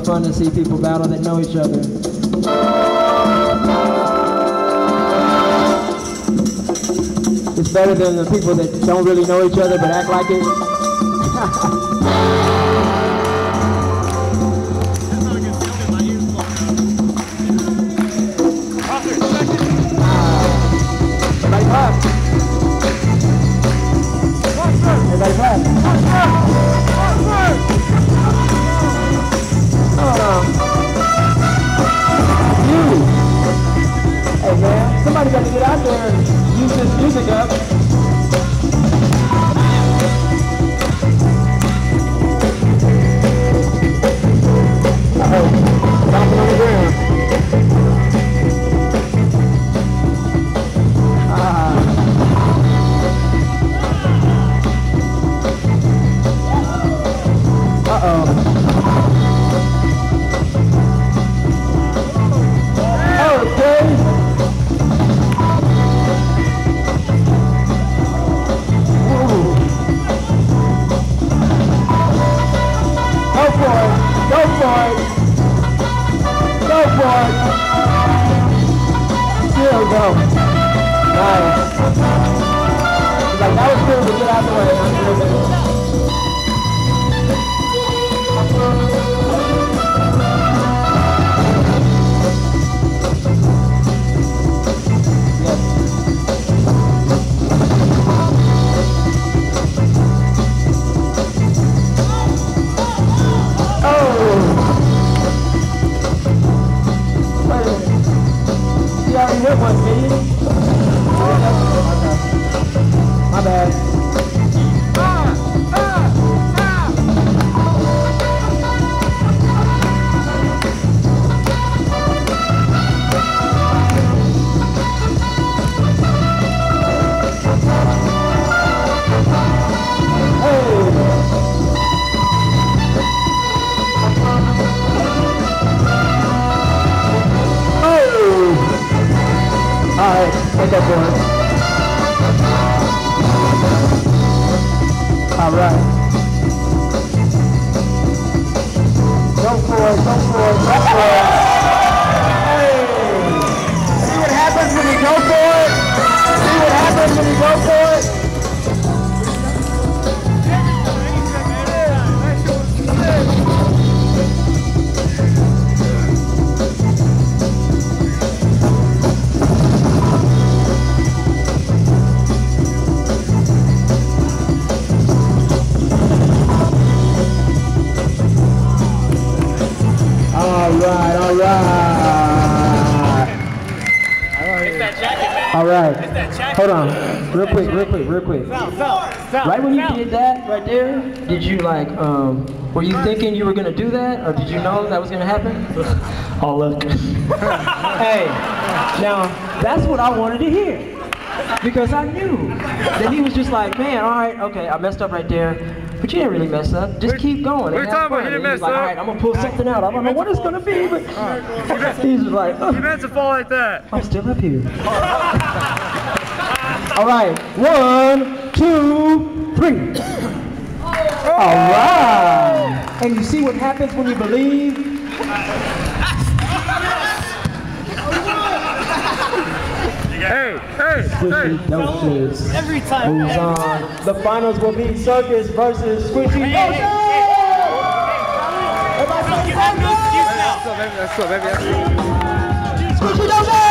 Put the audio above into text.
always fun to see people battle that know each other. It's better than the people that don't really know each other but act like it. Everybody clap. Everybody clap. You. Hey man, somebody got to get out there and use this music up. Stomping on the ground. My bad. Alright, take that for us. Alright. Go for it, go for it, go for it. Hey! See what happens when you go for it? See what happens when you go for it? Alright, hold on, real quick. Right when you did that, right there, did you like, were you thinking you were going to do that, or did you know that was going to happen? Oh, look. Hey, now, that's what I wanted to hear, because I knew that he was just like, man, alright, okay, I messed up right there, but you didn't really mess up, just keep going. We're talking about he didn't mess up. Alright, I'm going to pull something out, I don't know what it's going to be, but he's just like, you meant to fall like that. I'm still up here. Alright, 1, 2, 3. Alright. And you see what happens when you believe? Hey. Docious every time. moves on. The finals will be Circus versus Squishy Docious. Everybody say Squishy Docious!